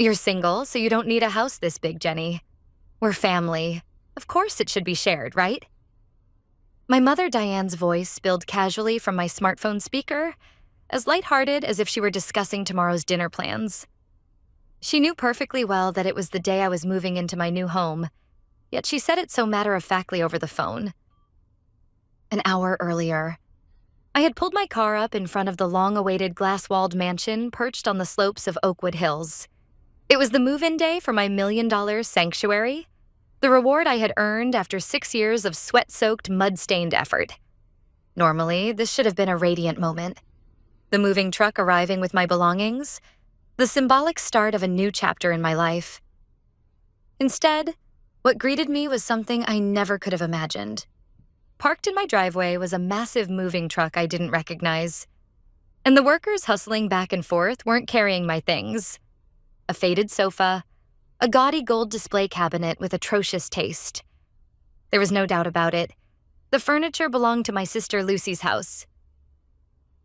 You're single, so you don't need a house this big, Jenny. We're family. Of course it should be shared, right? My mother Diane's voice spilled casually from my smartphone speaker, as lighthearted as if she were discussing tomorrow's dinner plans. She knew perfectly well that it was the day I was moving into my new home, yet she said it so matter-of-factly over the phone. An hour earlier, I had pulled my car up in front of the long-awaited glass-walled mansion perched on the slopes of Oakwood Hills. It was the move-in day for my $1 million sanctuary, the reward I had earned after 6 years of sweat-soaked, mud-stained effort. Normally, this should have been a radiant moment. The moving truck arriving with my belongings, the symbolic start of a new chapter in my life. Instead, what greeted me was something I never could have imagined. Parked in my driveway was a massive moving truck I didn't recognize. And the workers hustling back and forth weren't carrying my things. A faded sofa, a gaudy gold display cabinet with atrocious taste. There was no doubt about it. The furniture belonged to my sister Lucy's house.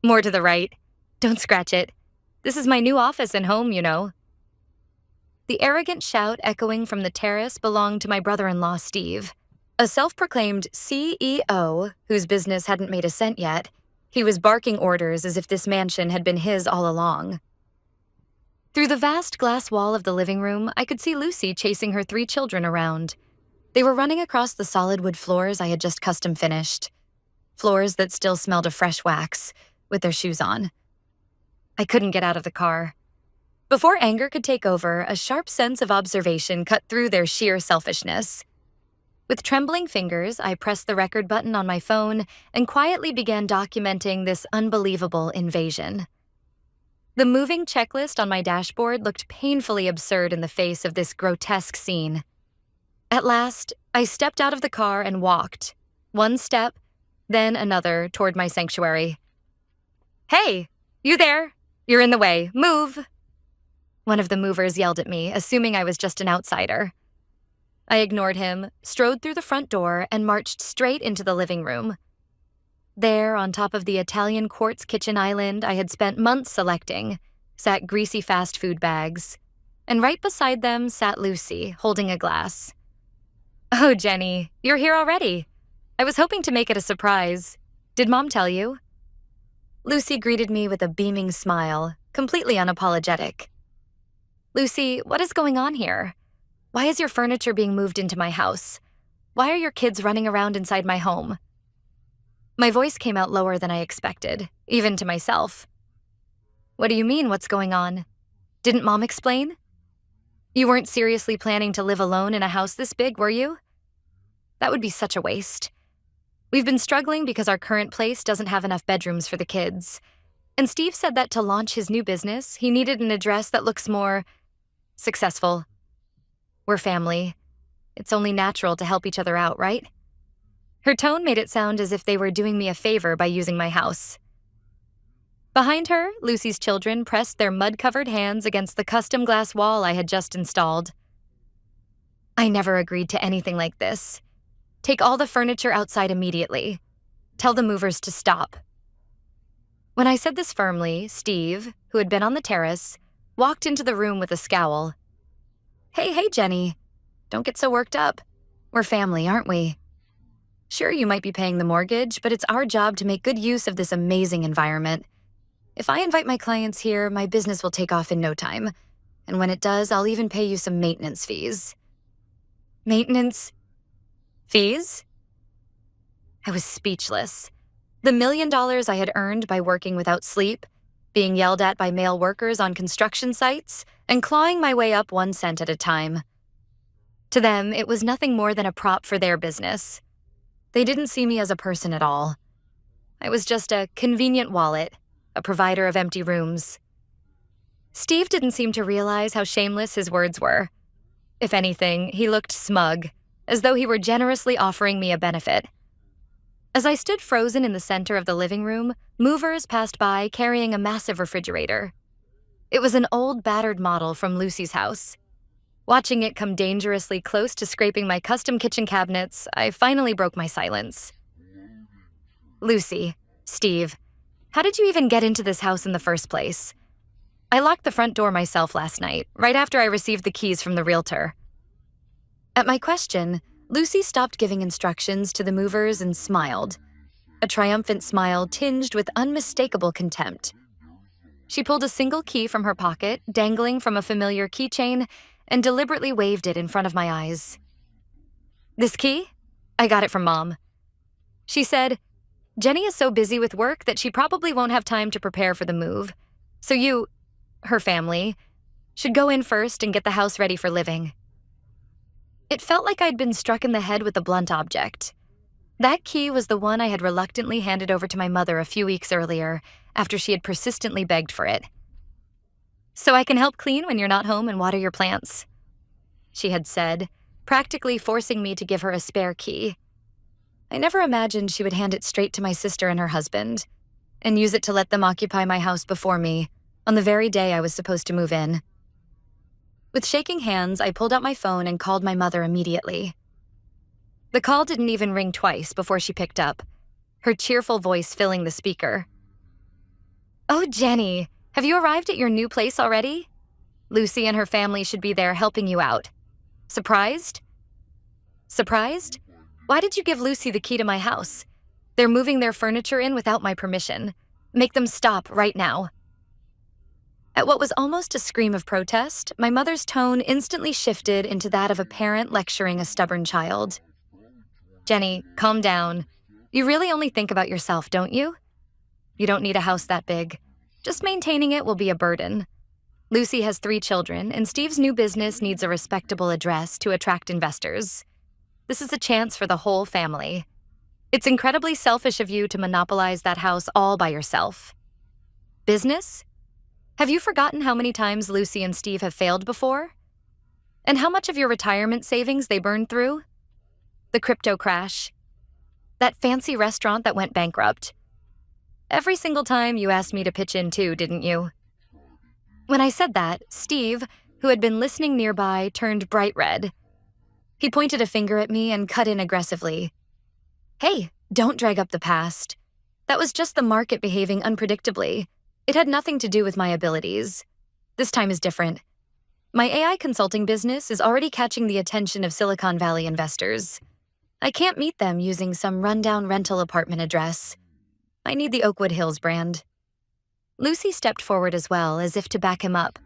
More to the right. Don't scratch it. This is my new office and home, you know. The arrogant shout echoing from the terrace belonged to my brother-in-law, Steve. A self-proclaimed CEO whose business hadn't made a cent yet. He was barking orders as if this mansion had been his all along. Through the vast glass wall of the living room, I could see Lucy chasing her 3 children around. They were running across the solid wood floors I had just custom finished. Floors that still smelled of fresh wax, with their shoes on. I couldn't get out of the car. Before anger could take over, a sharp sense of observation cut through their sheer selfishness. With trembling fingers, I pressed the record button on my phone and quietly began documenting this unbelievable invasion. The moving checklist on my dashboard looked painfully absurd in the face of this grotesque scene. At last, I stepped out of the car and walked, one step, then another, toward my sanctuary. "Hey, you there? You're in the way. Move!" One of the movers yelled at me, assuming I was just an outsider. I ignored him, strode through the front door, and marched straight into the living room. There, on top of the Italian quartz kitchen island I had spent months selecting, sat greasy fast food bags. And right beside them sat Lucy, holding a glass. "Oh, Jenny, you're here already. I was hoping to make it a surprise. Did Mom tell you?" Lucy greeted me with a beaming smile, completely unapologetic. "Lucy, what is going on here? Why is your furniture being moved into my house? Why are your kids running around inside my home?" My voice came out lower than I expected, even to myself. "What do you mean, what's going on? Didn't Mom explain? You weren't seriously planning to live alone in a house this big, were you? That would be such a waste. We've been struggling because our current place doesn't have enough bedrooms for the kids. And Steve said that to launch his new business, he needed an address that looks more successful. We're family. It's only natural to help each other out, right?" Her tone made it sound as if they were doing me a favor by using my house. Behind her, Lucy's children pressed their mud-covered hands against the custom glass wall I had just installed. "I never agreed to anything like this. Take all the furniture outside immediately. Tell the movers to stop." When I said this firmly, Steve, who had been on the terrace, walked into the room with a scowl. Hey, Jenny. Don't get so worked up. We're family, aren't we? Sure, you might be paying the mortgage, but it's our job to make good use of this amazing environment. If I invite my clients here, my business will take off in no time. And when it does, I'll even pay you some maintenance fees." Maintenance fees? I was speechless. The $1 million I had earned by working without sleep, being yelled at by male workers on construction sites, and clawing my way up 1 cent at a time. To them, it was nothing more than a prop for their business. They didn't see me as a person at all. I was just a convenient wallet, a provider of empty rooms. Steve didn't seem to realize how shameless his words were. If anything, he looked smug, as though he were generously offering me a benefit. As I stood frozen in the center of the living room, movers passed by carrying a massive refrigerator. It was an old, battered model from Lucy's house. Watching it come dangerously close to scraping my custom kitchen cabinets, I finally broke my silence. "Lucy, Steve, how did you even get into this house in the first place? I locked the front door myself last night, right after I received the keys from the realtor. At my question, Lucy stopped giving instructions to the movers and smiled, a triumphant smile tinged with unmistakable contempt. She pulled a single key from her pocket, dangling from a familiar keychain, and deliberately waved it in front of my eyes. "This key? I got it from Mom." She said, "Jenny is so busy with work that she probably won't have time to prepare for the move. So you, her family, should go in first and get the house ready for living." It felt like I'd been struck in the head with a blunt object. That key was the one I had reluctantly handed over to my mother a few weeks earlier, after she had persistently begged for it. "So I can help clean when you're not home and water your plants," she had said, practically forcing me to give her a spare key. I never imagined she would hand it straight to my sister and her husband, and use it to let them occupy my house before me, on the very day I was supposed to move in. With shaking hands, I pulled out my phone and called my mother immediately. The call didn't even ring twice before she picked up, her cheerful voice filling the speaker. "Oh, Jenny, have you arrived at your new place already? Lucy and her family should be there helping you out. Surprised?" "Surprised? Why did you give Lucy the key to my house? They're moving their furniture in without my permission. Make them stop right now." At what was almost a scream of protest, my mother's tone instantly shifted into that of a parent lecturing a stubborn child. "Jenny, calm down. You really only think about yourself, don't you? You don't need a house that big. Just maintaining it will be a burden. Lucy has 3 children, and Steve's new business needs a respectable address to attract investors. This is a chance for the whole family. It's incredibly selfish of you to monopolize that house all by yourself. Business? Have you forgotten how many times Lucy and Steve have failed before? And how much of your retirement savings they burned through? The crypto crash. That fancy restaurant that went bankrupt. Every single time you asked me to pitch in too, didn't you?" When I said that, Steve, who had been listening nearby, turned bright red. He pointed a finger at me and cut in aggressively. "Hey, don't drag up the past. That was just the market behaving unpredictably. It had nothing to do with my abilities. This time is different. My AI consulting business is already catching the attention of Silicon Valley investors. I can't meet them using some rundown rental apartment address. I need the Oakwood Hills brand." Lucy stepped forward as well, as if to back him up.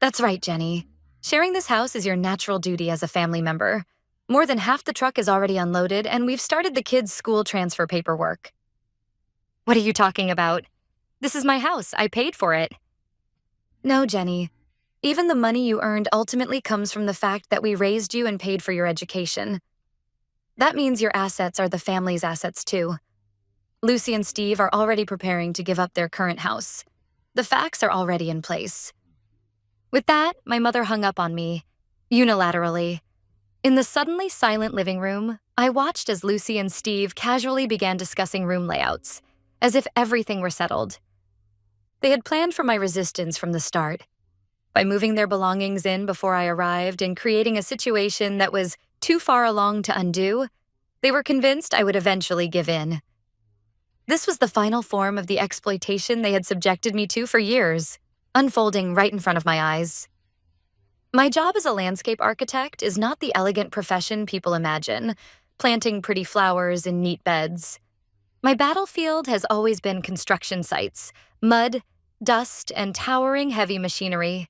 "That's right, Jenny. Sharing this house is your natural duty as a family member. More than half the truck is already unloaded, and we've started the kids' school transfer paperwork." "What are you talking about? This is my house. I paid for it." "No, Jenny. Even the money you earned ultimately comes from the fact that we raised you and paid for your education. That means your assets are the family's assets too. Lucy and Steve are already preparing to give up their current house. The facts are already in place." With that, my mother hung up on me, unilaterally. In the suddenly silent living room, I watched as Lucy and Steve casually began discussing room layouts, as if everything were settled. They had planned for my resistance from the start. By moving their belongings in before I arrived and creating a situation that was too far along to undo, they were convinced I would eventually give in. This was the final form of the exploitation they had subjected me to for years, unfolding right in front of my eyes. My job as a landscape architect is not the elegant profession people imagine, planting pretty flowers in neat beds. My battlefield has always been construction sites, mud, dust, and towering heavy machinery.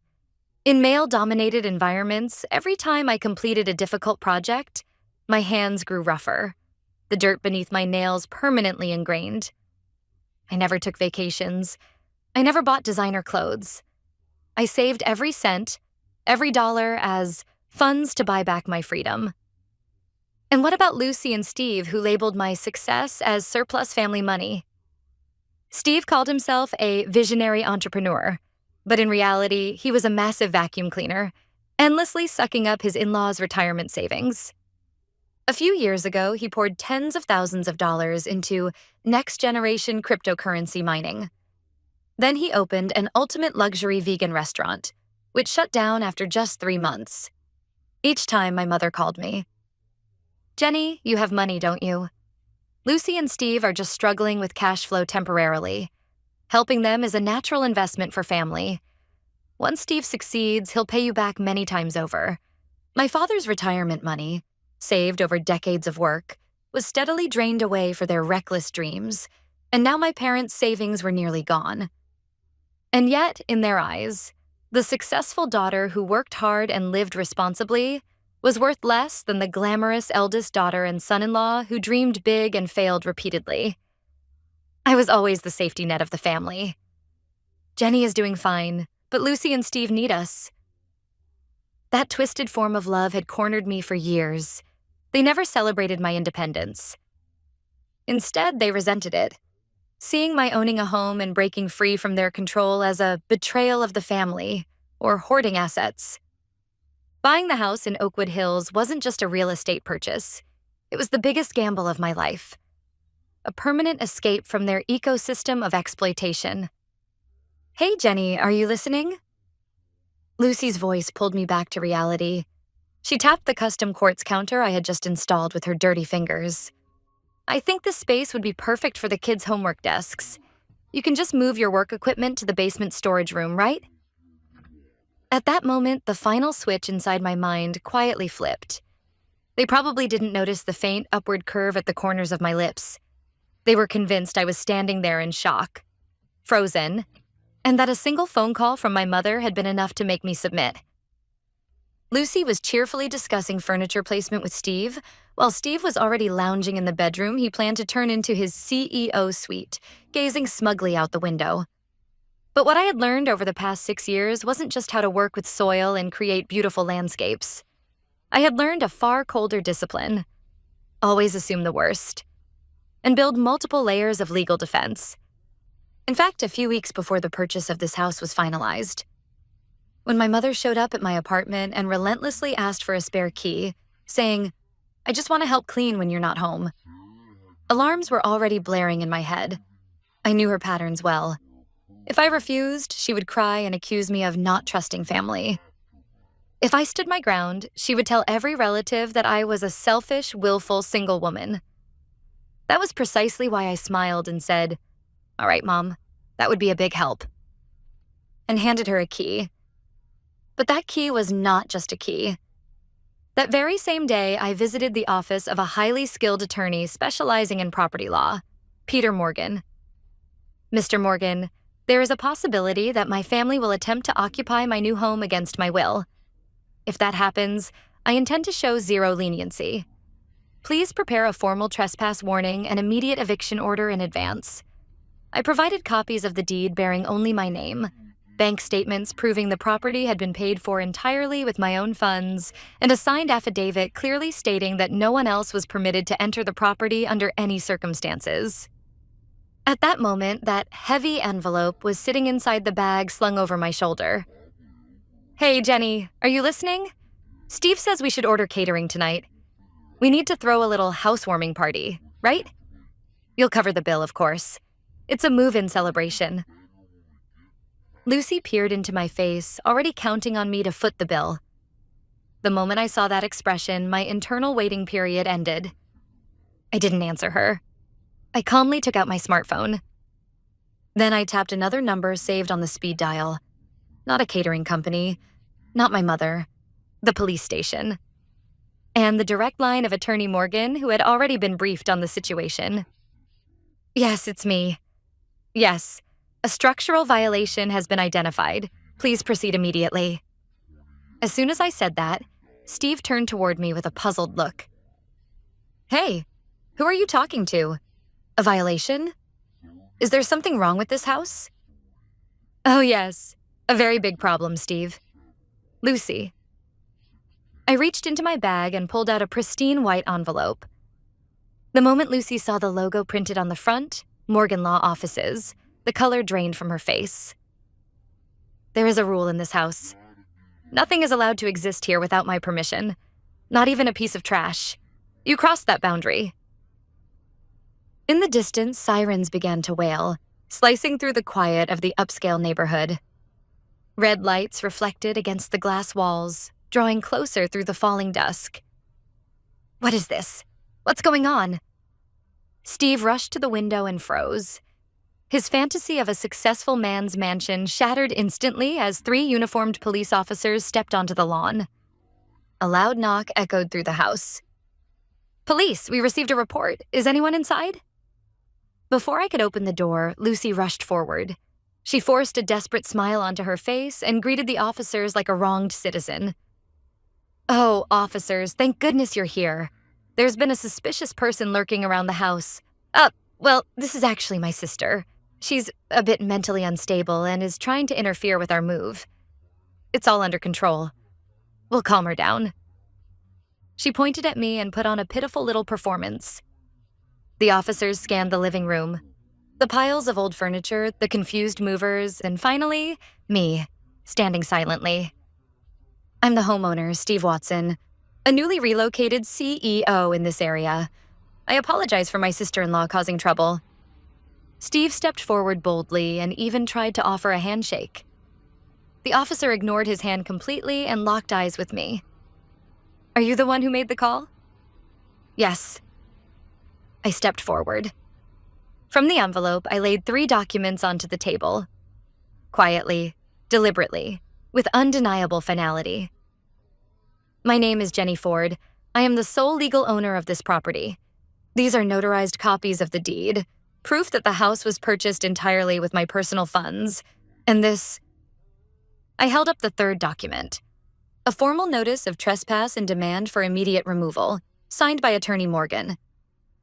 In male-dominated environments, every time I completed a difficult project, my hands grew rougher, the dirt beneath my nails permanently ingrained. I never took vacations. I never bought designer clothes. I saved every cent, every dollar as funds to buy back my freedom. And what about Lucy and Steve, who labeled my success as surplus family money? Steve called himself a visionary entrepreneur, but in reality, he was a massive vacuum cleaner, endlessly sucking up his in-laws' retirement savings. A few years ago, he poured tens of thousands of dollars into next-generation cryptocurrency mining. Then he opened an ultimate luxury vegan restaurant, which shut down after just 3 months. Each time my mother called me. "Jenny, you have money, don't you? Lucy and Steve are just struggling with cash flow temporarily. Helping them is a natural investment for family. Once Steve succeeds, he'll pay you back many times over. My father's retirement money, saved over decades of work, was steadily drained away for their reckless dreams, and now my parents' savings were nearly gone. And yet, in their eyes, the successful daughter who worked hard and lived responsibly was worth less than the glamorous eldest daughter and son-in-law who dreamed big and failed repeatedly. I was always the safety net of the family. Jenny is doing fine, but Lucy and Steve need us. That twisted form of love had cornered me for years. They never celebrated my independence. Instead, they resented it, seeing my owning a home and breaking free from their control as a betrayal of the family or hoarding assets. Buying the house in Oakwood Hills wasn't just a real estate purchase. It was the biggest gamble of my life. A permanent escape from their ecosystem of exploitation. "Hey, Jenny, are you listening?" Lucy's voice pulled me back to reality. She tapped the custom quartz counter I had just installed with her dirty fingers. "I think this space would be perfect for the kids' homework desks. You can just move your work equipment to the basement storage room, right?" At that moment, the final switch inside my mind quietly flipped. They probably didn't notice the faint upward curve at the corners of my lips. They were convinced I was standing there in shock, frozen, and that a single phone call from my mother had been enough to make me submit. Lucy was cheerfully discussing furniture placement with Steve, while Steve was already lounging in the bedroom he planned to turn into his CEO suite, gazing smugly out the window. But what I had learned over the past 6 years wasn't just how to work with soil and create beautiful landscapes. I had learned a far colder discipline. Always assume the worst. And build multiple layers of legal defense. In fact, a few weeks before the purchase of this house was finalized, when my mother showed up at my apartment and relentlessly asked for a spare key, saying, "I just want to help clean when you're not home," alarms were already blaring in my head. I knew her patterns well. If I refused, she would cry and accuse me of not trusting family. If I stood my ground, she would tell every relative that I was a selfish, willful single woman. That was precisely why I smiled and said, "All right, Mom, that would be a big help," and handed her a key. But that key was not just a key. That very same day, I visited the office of a highly skilled attorney specializing in property law, Peter Morgan. "Mr. Morgan, there is a possibility that my family will attempt to occupy my new home against my will. If that happens, I intend to show zero leniency. Please prepare a formal trespass warning and immediate eviction order in advance." I provided copies of the deed bearing only my name, bank statements proving the property had been paid for entirely with my own funds, and a signed affidavit clearly stating that no one else was permitted to enter the property under any circumstances. At that moment, that heavy envelope was sitting inside the bag slung over my shoulder. "Hey, Jenny, are you listening? Steve says we should order catering tonight. We need to throw a little housewarming party, right? You'll cover the bill, of course. It's a move-in celebration." Lucy peered into my face, already counting on me to foot the bill. The moment I saw that expression, my internal waiting period ended. I didn't answer her. I calmly took out my smartphone. Then I tapped another number saved on the speed dial. Not a catering company, not my mother, the police station, and the direct line of Attorney Morgan, who had already been briefed on the situation. "Yes, it's me. Yes, a structural violation has been identified. Please proceed immediately." As soon as I said that, Steve turned toward me with a puzzled look. "Hey, who are you talking to? A violation? Is there something wrong with this house?" "Oh yes, a very big problem, Steve. Lucy." I reached into my bag and pulled out a pristine white envelope. The moment Lucy saw the logo printed on the front, Morgan Law Offices, the color drained from her face. "There is a rule in this house. Nothing is allowed to exist here without my permission. Not even a piece of trash. You crossed that boundary." In the distance, sirens began to wail, slicing through the quiet of the upscale neighborhood. Red lights reflected against the glass walls, drawing closer through the falling dusk. "What is this? What's going on?" Steve rushed to the window and froze. His fantasy of a successful man's mansion shattered instantly as 3 uniformed police officers stepped onto the lawn. A loud knock echoed through the house. "Police, we received a report. Is anyone inside?" Before I could open the door, Lucy rushed forward. She forced a desperate smile onto her face and greeted the officers like a wronged citizen. "Oh, officers, thank goodness you're here. There's been a suspicious person lurking around the house. Well, this is actually my sister. She's a bit mentally unstable and is trying to interfere with our move. It's all under control. We'll calm her down." She pointed at me and put on a pitiful little performance. The officers scanned the living room. The piles of old furniture, the confused movers, and finally, me, standing silently. "I'm the homeowner, Steve Watson, a newly relocated CEO in this area. I apologize for my sister-in-law causing trouble." Steve stepped forward boldly and even tried to offer a handshake. The officer ignored his hand completely and locked eyes with me. "Are you the one who made the call?" "Yes." I stepped forward. From the envelope, I laid 3 documents onto the table. Quietly, deliberately, with undeniable finality. "My name is Jenny Ford. I am the sole legal owner of this property. These are notarized copies of the deed, proof that the house was purchased entirely with my personal funds. And this..." I held up the 3rd document. A formal notice of trespass and demand for immediate removal, signed by Attorney Morgan.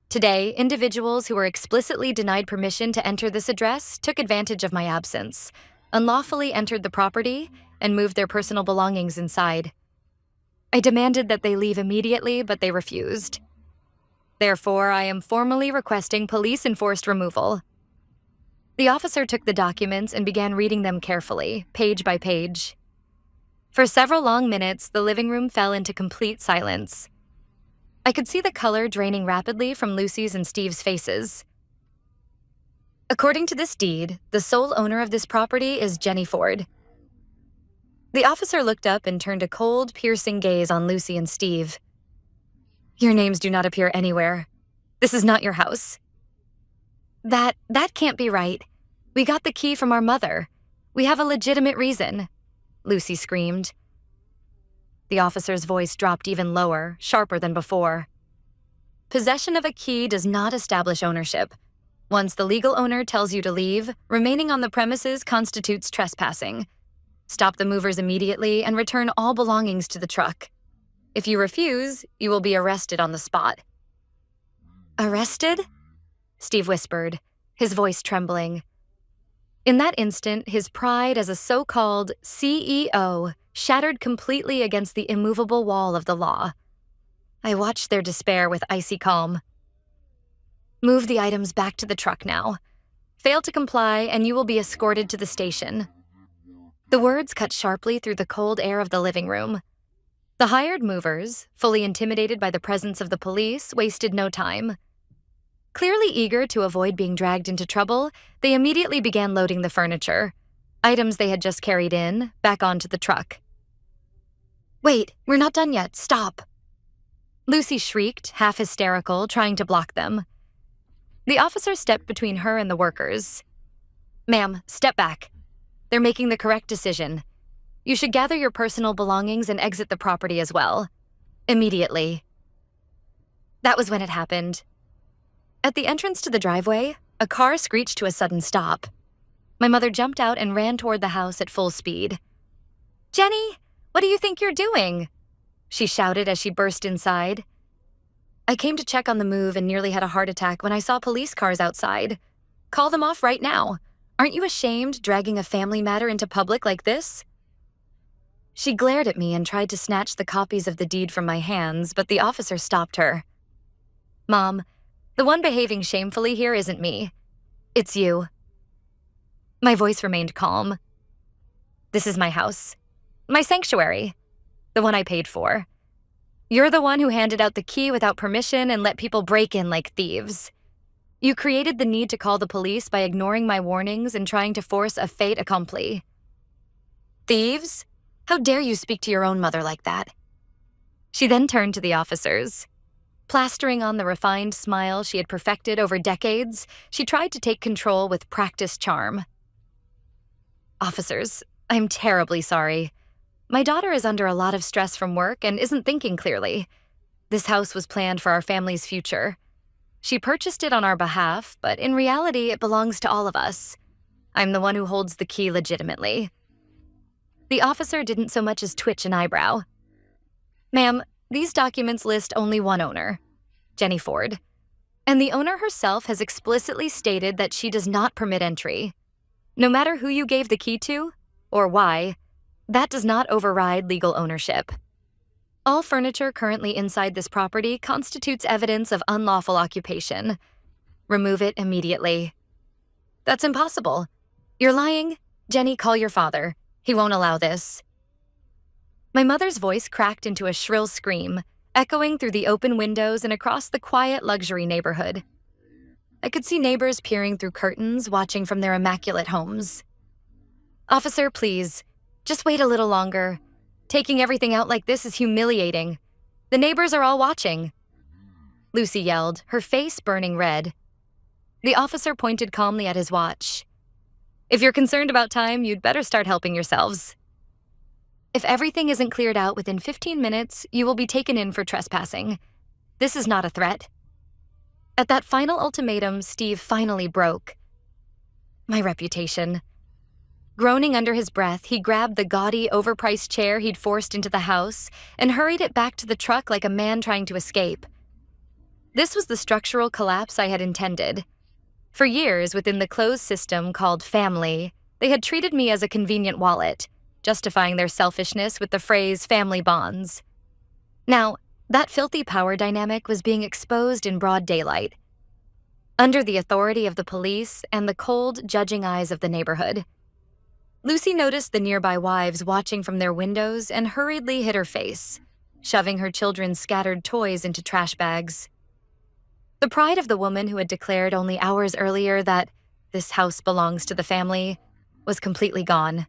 Today, individuals who were explicitly denied permission to enter this address took advantage of my absence, unlawfully entered the property, and moved their personal belongings inside. I demanded that they leave immediately, but they refused. Therefore, I am formally requesting police-enforced removal. The officer took the documents and began reading them carefully, page by page. For several long minutes, the living room fell into complete silence. I could see the color draining rapidly from Lucy's and Steve's faces. "According to this deed, the sole owner of this property is Jenny Ford." The officer looked up and turned a cold, piercing gaze on Lucy and Steve. "Your names do not appear anywhere. This is not your house." That can't be right. We got the key from our mother. We have a legitimate reason," Lucy screamed. The officer's voice dropped even lower, sharper than before. "Possession of a key does not establish ownership. Once the legal owner tells you to leave, remaining on the premises constitutes trespassing. Stop the movers immediately and return all belongings to the truck. If you refuse, you will be arrested on the spot." "Arrested?" Steve whispered, his voice trembling. In that instant, his pride as a so-called CEO shattered completely against the immovable wall of the law. I watched their despair with icy calm. "Move the items back to the truck now. Fail to comply, and you will be escorted to the station." The words cut sharply through the cold air of the living room. The hired movers, fully intimidated by the presence of the police, wasted no time. Clearly eager to avoid being dragged into trouble, they immediately began loading the furniture, items they had just carried in, back onto the truck. "Wait, we're not done yet. Stop!" Lucy shrieked, half hysterical, trying to block them. The officer stepped between her and the workers. "Ma'am, step back. They're making the correct decision. You should gather your personal belongings and exit the property as well. Immediately." That was when it happened. At the entrance to the driveway, a car screeched to a sudden stop. My mother jumped out and ran toward the house at full speed. "Jenny, what do you think you're doing?" she shouted as she burst inside. "I came to check on the move and nearly had a heart attack when I saw police cars outside. Call them off right now. Aren't you ashamed dragging a family matter into public like this?" She glared at me and tried to snatch the copies of the deed from my hands, but the officer stopped her. "Mom, the one behaving shamefully here isn't me. It's you." My voice remained calm. "This is my house. My sanctuary. The one I paid for. You're the one who handed out the key without permission and let people break in like thieves. You created the need to call the police by ignoring my warnings and trying to force a fait accompli." "Thieves? How dare you speak to your own mother like that?" She then turned to the officers. Plastering on the refined smile she had perfected over decades, she tried to take control with practiced charm. "Officers, I'm terribly sorry. My daughter is under a lot of stress from work and isn't thinking clearly. This house was planned for our family's future. She purchased it on our behalf, but in reality, it belongs to all of us. I'm the one who holds the key legitimately." The officer didn't so much as twitch an eyebrow. "Ma'am, these documents list only one owner, Jenny Ford, and the owner herself has explicitly stated that she does not permit entry. No matter who you gave the key to, or why, that does not override legal ownership. All furniture currently inside this property constitutes evidence of unlawful occupation. Remove it immediately." "That's impossible. You're lying. Jenny, call your father. He won't allow this." My mother's voice cracked into a shrill scream, echoing through the open windows and across the quiet luxury neighborhood. I could see neighbors peering through curtains, watching from their immaculate homes. "Officer, please, just wait a little longer. Taking everything out like this is humiliating. The neighbors are all watching," Lucy yelled, her face burning red. The officer pointed calmly at his watch. "If you're concerned about time, you'd better start helping yourselves. If everything isn't cleared out within 15 minutes, you will be taken in for trespassing. This is not a threat." At that final ultimatum, Steve finally broke. My reputation. Groaning under his breath, he grabbed the gaudy, overpriced chair he'd forced into the house and hurried it back to the truck like a man trying to escape. This was the structural collapse I had intended. For years, within the closed system called family, they had treated me as a convenient wallet, justifying their selfishness with the phrase family bonds. Now, that filthy power dynamic was being exposed in broad daylight, under the authority of the police and the cold, judging eyes of the neighborhood. Lucy noticed the nearby wives watching from their windows and hurriedly hid her face, shoving her children's scattered toys into trash bags. The pride of the woman who had declared only hours earlier that this house belongs to the family was completely gone.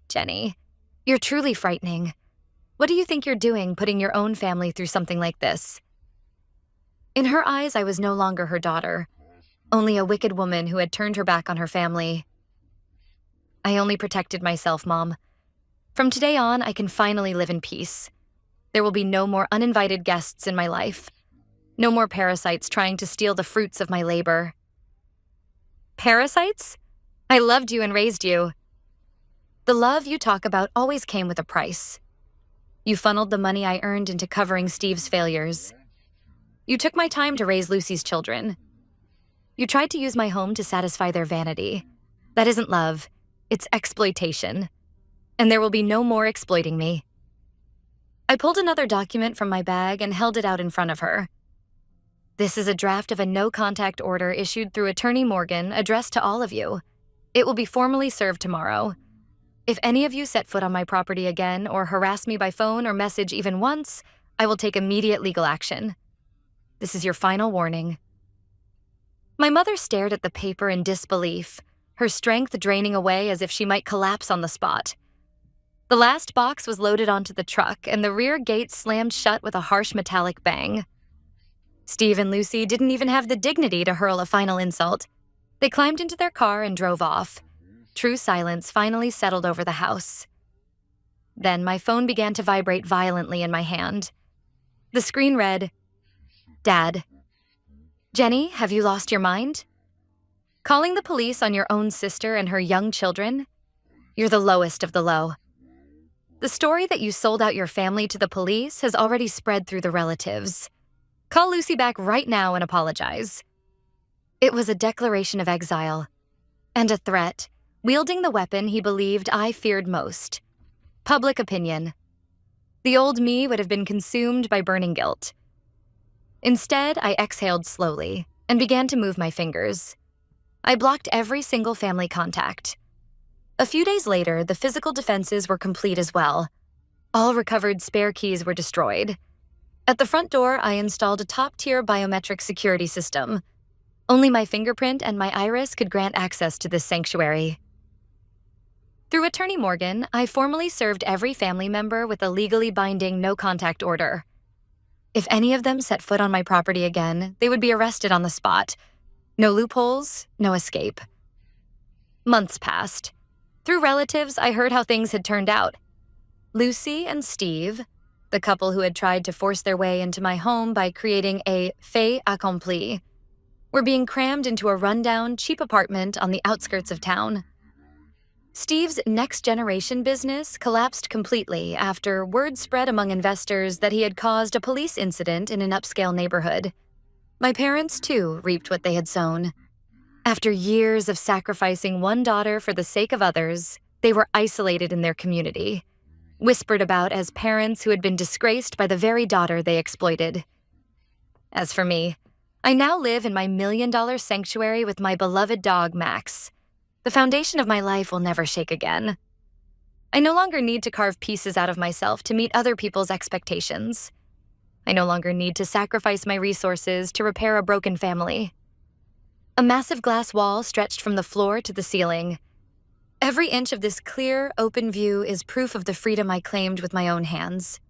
"Jenny, you're truly frightening. What do you think you're doing putting your own family through something like this?" In her eyes, I was no longer her daughter, only a wicked woman who had turned her back on her family. "I only protected myself, Mom. From today on, I can finally live in peace. There will be no more uninvited guests in my life. No more parasites trying to steal the fruits of my labor." "Parasites? I loved you and raised you." "The love you talk about always came with a price. You funneled the money I earned into covering Steve's failures. You took my time to raise Lucy's children. You tried to use my home to satisfy their vanity. That isn't love. It's exploitation. And there will be no more exploiting me." I pulled another document from my bag and held it out in front of her. "This is a draft of a no-contact order issued through Attorney Morgan addressed to all of you. It will be formally served tomorrow. If any of you set foot on my property again or harass me by phone or message even once, I will take immediate legal action. This is your final warning." My mother stared at the paper in disbelief, her strength draining away as if she might collapse on the spot. The last box was loaded onto the truck, and the rear gate slammed shut with a harsh metallic bang. Steve and Lucy didn't even have the dignity to hurl a final insult. They climbed into their car and drove off. True silence finally settled over the house. Then my phone began to vibrate violently in my hand. The screen read, "Dad. Jenny, have you lost your mind? Calling the police on your own sister and her young children? You're the lowest of the low. The story that you sold out your family to the police has already spread through the relatives. Call Lucy back right now and apologize." It was a declaration of exile and a threat, wielding the weapon he believed I feared most: public opinion. The old me would have been consumed by burning guilt. Instead, I exhaled slowly and began to move my fingers. I blocked every single family contact. A few days later, the physical defenses were complete as well. All recovered spare keys were destroyed. At the front door, I installed a top-tier biometric security system. Only my fingerprint and my iris could grant access to this sanctuary. Through Attorney Morgan, I formally served every family member with a legally binding no-contact order. If any of them set foot on my property again, they would be arrested on the spot. No loopholes, no escape. Months passed. Through relatives, I heard how things had turned out. Lucy and Steve, the couple who had tried to force their way into my home by creating a fait accompli, were being crammed into a rundown, cheap apartment on the outskirts of town. Steve's next-generation business collapsed completely after word spread among investors that he had caused a police incident in an upscale neighborhood. My parents, too, reaped what they had sown. After years of sacrificing one daughter for the sake of others, they were isolated in their community, whispered about as parents who had been disgraced by the very daughter they exploited. As for me, I now live in my $1 million sanctuary with my beloved dog, Max. The foundation of my life will never shake again. I no longer need to carve pieces out of myself to meet other people's expectations. I no longer need to sacrifice my resources to repair a broken family. A massive glass wall stretched from the floor to the ceiling. Every inch of this clear, open view is proof of the freedom I claimed with my own hands.